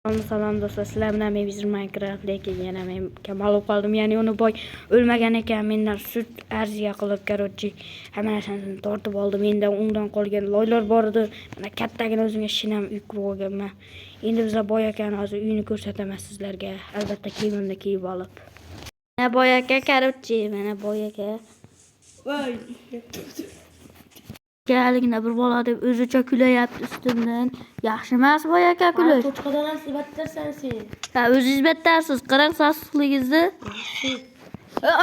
Salom do'stlar, sizlar bilan men Wizard Minecraft lekin yana men kamalib qoldim. Ya'ni uni boy o'lmagan ekan, mendan sut arziya qilib, короче, hamma narsani tortib oldi. Mendan undan qolgan loylar bor edi. Mana kattagina o'zimga shinam uy qurib olganman. Endi bizlar boy akani hozir uyini ko'rsataman sizlarga. Albatta kiyimimni kiyib olib. Mana boy aka, короче, mana boy aka. Voy. Galigina bir bola deb o'zicha kulayapti ustimdan. Yaxshi emas boy aka kulash. To'chqadan isbatlarsan sen. Ha, o'zingiz battarsiz. Qarang sassiqligingizni.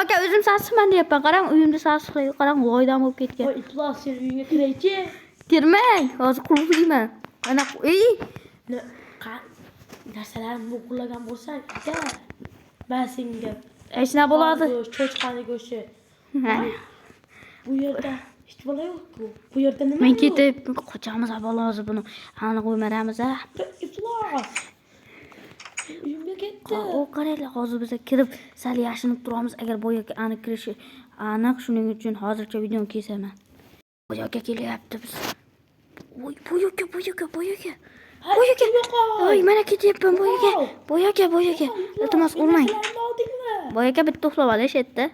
Aka, o'zim sassiqman deyapman. Qarang, uyimda sassiqlik, qarang, voydan bo'lib ketgan. Voy, itlar sen uyingga kiraychi. Kirmang, hozir qulflayman. Ana, Narsalarimni o'g'irlagan bo'lsang, aka. Men senga hech nima bo'ladi. Cho'chqani go'shti. Bu yerda hech bola yo'q-ku. Bu yerda nima? Men ketib qochamiz bola hozir buni. Aniq qo'ymaramiz a. Iflos. Uyimga ketdi. O qaranglar, hozir biz kirib sal yashinib turamiz. Agar boyga aniq kirishi aniq, shuning uchun hozircha videoni kesaman. Boyga kelyapti biz. Voy, boyga. Voy, mana ketyapman boyga. Iltimos urmang. Boyga bitta uxlab olish etdi.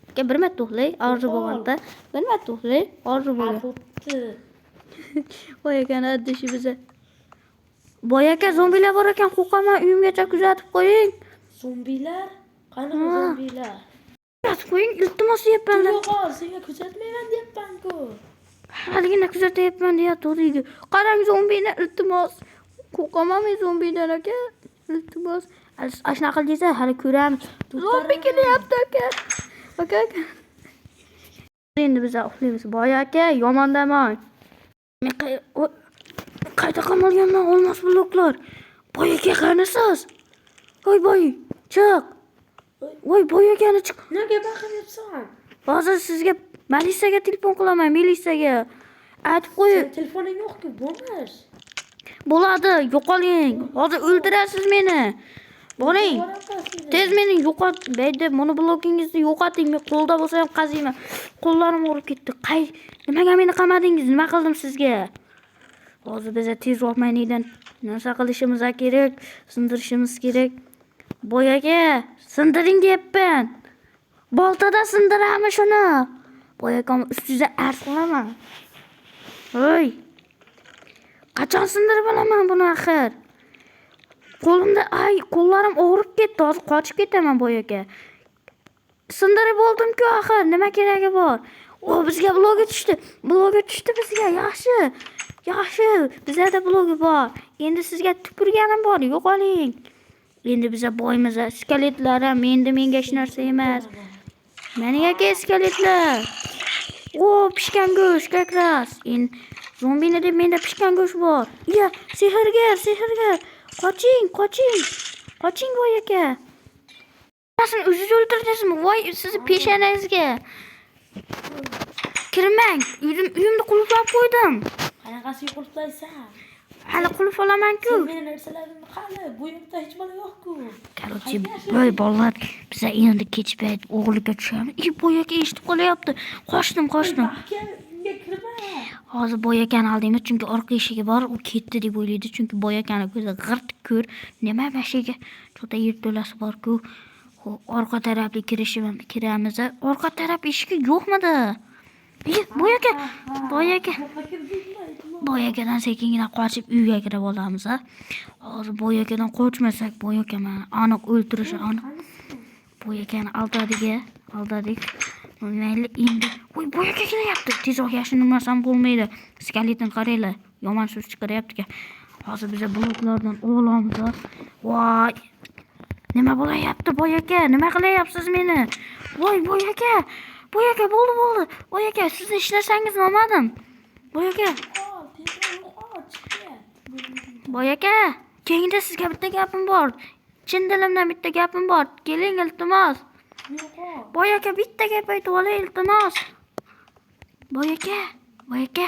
Aka bir marta uxlay, orzu bo'lganda. Bir marta uxlay, orzu bo'lgan. Boyagani addishi biza. Boyaka zombilar bor ekan, qo'rqaman, uyimgacha kuzatib qo'ying. Zombilar? Qanaqa zombilar? Kuzatib qo'ying, iltimos deyapman. Yo'q, senga kuzatmayman deyapman-ku. Haligina kuzatyapman deyapti. Qarang zombini, iltimos. Qo'rqaman men zombidan aka. Iltimos. Ashna qildingiz, hali ko'ramiz. Zombi kelyapti aka. Aka. Endi biz uxlaymiz. Boy aka, yomondaman. Men qayta qamalganman, olmos bloklar. Boy aka, qanisiz? Voy boy, chiq. Voy boy akani chiq. Nega baqiryapsan? Hozir sizga Malisaga telefon qilaman, Melisaga. Aytib qo'y. Telefoning yo'q-ku, bo'lmas. Bo'ladi, yo'qoling. Hozir o'ldirasiz meni. Boring. Tez meni yo'qot. Beyda monoblockingizni yo'qoting. Men qo'lda bo'lsa ham qaziyman. Qo'llarim og'rib ketdi. Nimaga meni qamadingiz? Nima qildim sizga? Hozir biz tezroq manidan narsa qilishimiz kerak, sindirishimiz kerak. Boyaga sindiring deyapman. Boltada sindiramiz shuni. Boyakam ustiga arz qilaman. Voy. Qachon sindirib olaman buni axir? Qo'llarim og'rib ketdi. Hozir qochib ketaman boyaka. Sindirib oldim-ku axir, nima keragi bor? Bizga blogi tushdi. Bizga. Yaxshi. Bizda blogi bor. Endi sizga tupurganim bor, yo'qoling. Endi biza boymiz, skeletlar ham menga hech narsa emas. Meni aka skeletlar. Pishgan go'sht, kakras. Endi zombini deb menda pishgan go'sht bor. Ya, sehrgar. Qoching voy aka. Siz o'zingiz o'ldirdingizmi? Voy, sizni peshanangizga. Kirmang. Uyimni qulflab qo'ydim. Qanaqasiga qulflaysan? Hali qulf olaman-ku. Meni narsalarimni qani? Bu yerda hech bola yo'q-ku. Короче, voy bolalar, biz endi kech payt o'g'liga tushamiz. Boyaka eshitib qolyapti. Qochdim. Hozir boyakani oldingiz, chunki orqa eshigi bor, u ketdi deb o'ylaydi, chunki boyakani ko'zi g'irt ko'r. Nima mashiga cho'ta yerto'lasi bor-ku. Orqa tarafga kiramiz. Orqa taraf eshigi yo'qmidi? Boyakadan sekingina qochib uyga kirib olamiz. Hozir boyakadan qochmasak, boyaka meni aniq o'ldirishi aniq. Boyakani aldadik. Mayli endi. Voy, boyaka kelyapti. Tezroq yashinmasam bo'lmaydi. Skeleton qaranglar, yomon so'z chiqaryapti-ku. Hozir biz bloklardan olamiz. Voy. Nima bo'layapti boyaka? Nima qilyapsiz meni? Voy, boyaka. Bo'ldi. Boyaka, siz hech narsangizni olmadim. Boyaka, keyinda sizga bitta gapim bor. Chin dilimdan bitta gapim bor. Keling iltimos. Boyaka, bitta gap aytib olay iltimos. Boyaka,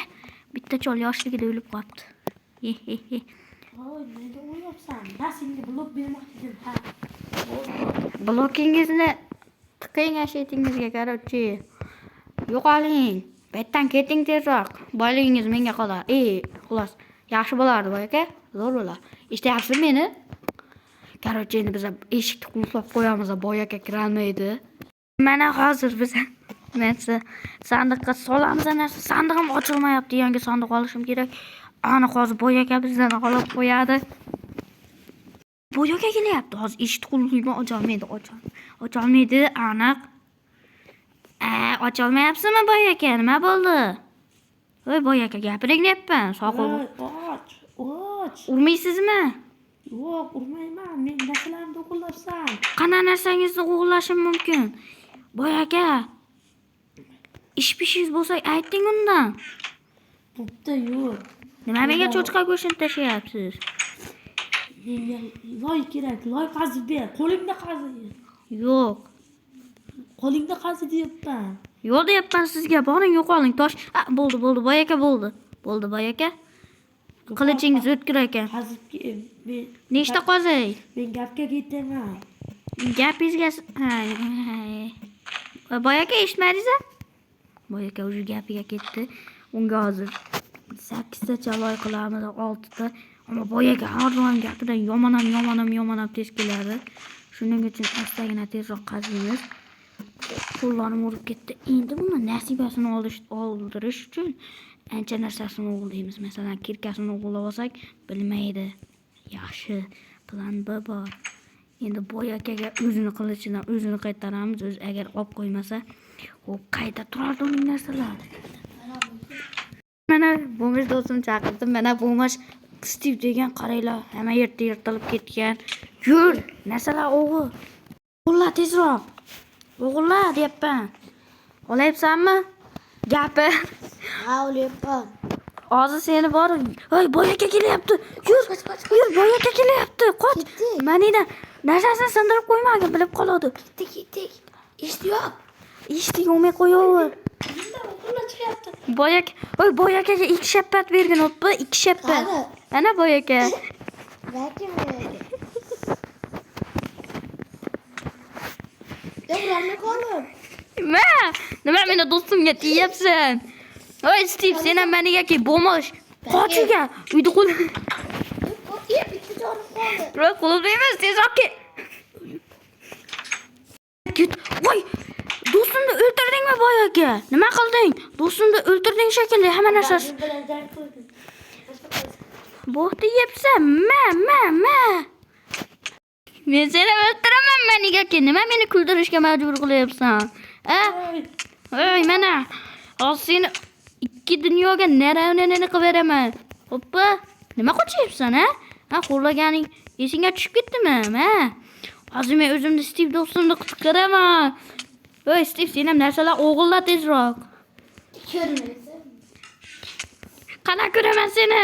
bitta chol yoshligida o'lib qolibdi. Voy, nega o'ylayapsan? Men senga blok bermoqchi edim, ha. Blokingizni tiqing ashetingizga, короче. Yo'qoling. Bu yerdan keting tezroq. Boyligingiz menga qoladi. Xullas, yaxshi bo'lardi boyaka. zo'r bo'lar. Eshityapsizmi meni? Короче, endi biz eshikni qulflab qo'yamiz, boy aka kirolmaydi. Mana hozir biz narsa sandiqqa solamiz, narsa sandig'im ochilmayapti. Yangi sandiq olishim kerak. Ana hozir boy aka bizdan olib qo'yadi. Boy aka kelyapti. Hozir eshikni qulflaymi, ocholmaydi, aniq. Ocholmayapsizmi boy aka? Nima bo'ldi? Voy boy aka, gapiring deyapman. Soqol. Och. Urmaysizmi? Yo'q, urmayman. Men narsalarimni o'g'irlabsan. Qana narsangizni o'g'irlashim mumkin? Boy aka, ish-pishingiz bo'lsa ayting undan. Bo'pti, yo'q. Nima menga cho'chqa go'shtini tashlayapsiz? Menga loy kerak. Loy qazib ber. Qo'lingda qazi. Yo'q. Qo'lingda qazi deyapman. Yo'q deyapman sizga. Boring, yo'qoling. Tosh. Bo'ldi, boy aka bo'ldi. Bo'ldi boy aka. Qilichingiz o'tkir ekan. Qazib kel. Nechta qozay? Men gapga ketaman. Gapingizga boy aka eshitmadingiz-a? Boy aka o'sha gapiga ketdi. Unga hozir 8 tacha loy qilamiz, 6 ta. Ammo boy aka har doim gapidan yomonam tez keladi. Shuning uchun astagina tezroq qaziymiz. Qo'llarim urib ketdi. Endi buni nasibasini oldirish uchun ancha narsasini o'g'irlaymiz. Masalan, kirkasini o'g'irlab olsak, bilmaydi. Yaxshi plan B bor. Endi boy akaga o'zini qilichidan o'zini qaytaramiz. O'zi agar olib qo'ymasa, u qayta turardi uning narsalari. Mana bo'mish do'stim chaqirdim. Mana bo'mish Steve degan qaranglar, hamma yerda yirtilib ketgan. Yur, narsalar o'g'ir. O'g'irla tezroq. O'g'irla deyapman. Olayapsanmi? Gapi. Ha, olyapman. Hozir seni bor. Voy, boy aka kelyapti. Yur, boy aka kelyapti. Qoch. Manida narsasini sindirib qo'ymagin, bilib qoladi. Ketdik. Eshit yo'q. Eshitdik, olmay qo'yaver. Qo'llar chiqyapti. Boy akaga 2 shappat bergin, o'ppa, 2 shappat. Ana boy aka. Balki Devranni qolib. Nima meni do'stimga tiyapsan? Voy Steve, sen ham menigaki bo'mish. Qochiga, uyda qo'l. Bitta jonim qoldi. Biroq qo'llaymiz, tezroq ket. Voy, do'stimni o'ldirdingmi boy aka? Nima qilding? Do'stimni o'ldirding shekilli, hamma narsasi. Bo'xti yebsan, Men seni o'ldiraman menigaki. Nima meni kuldirishga majbur qilyapsan? Voy, mana. Hozir seni ikki dunyoga nera-nera qilib beraman. Hoppa. Nima qochyapsan, ha? Xo'rlaganing esingga tushib ketdimi? Hozir men o'zimni Steve do'stimni qichqiraman. Voy Steve, sen ham narsalar o'g'irla tezroq. Ko'rmaysan. Qana ko'raman seni.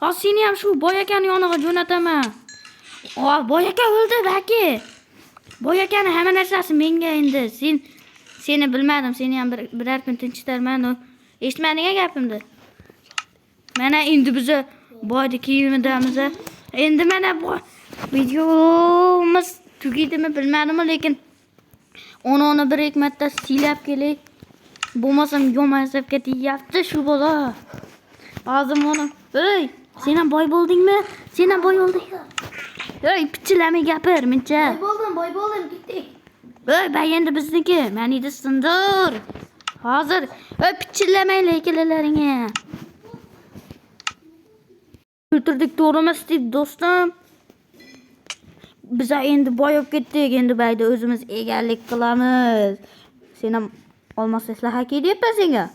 Hozir seni ham shu boy akani yoniga jo'nataman. Boy aka o'ldi balki. Boy akani hamma narsasi menga endi. Seni bilmadim. Seni ham biror kun tinchitarman. Eshitmading gapimni. Mana endi biz boyni kiyimidamiz. Endi mana bu videomiz tugaydimi bilmadim, lekin onu bir hikmatda silab kelay. Bo'lmasam yomon hisobga deyapti shu bola. Hozir mana, ey, sen ham boy bo'ldingmi? Sen ham boy bo'lding. Ey, pichilami gapir, mencha. Boy bo'ldim, ketdik. Ey, bay endi bizniki. Meni sindir. Hozir, ey, pichillamay lekinlaringga. O'tirdik, to'g'rimi, Steve do'stim? Biz endi boyib ketdik. Endi bayda o'zimiz egalik qilamiz. Sen ham olmasanglar haki deyapman senga.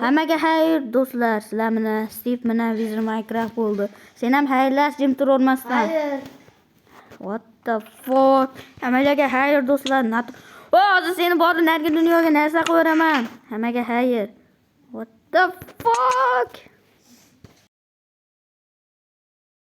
Hammaga xayr do'stlar. Sizlar mana Steve mana Wizard Minecraft bo'ldi. Sen ham xayrlash, jim turolmasdan. Xayr. What the fuck? Hammaga xayr do'stlar. Hozir seni borib nargi dunyoga narsa qo'yaraman. Hammaga xayr. What the fuck?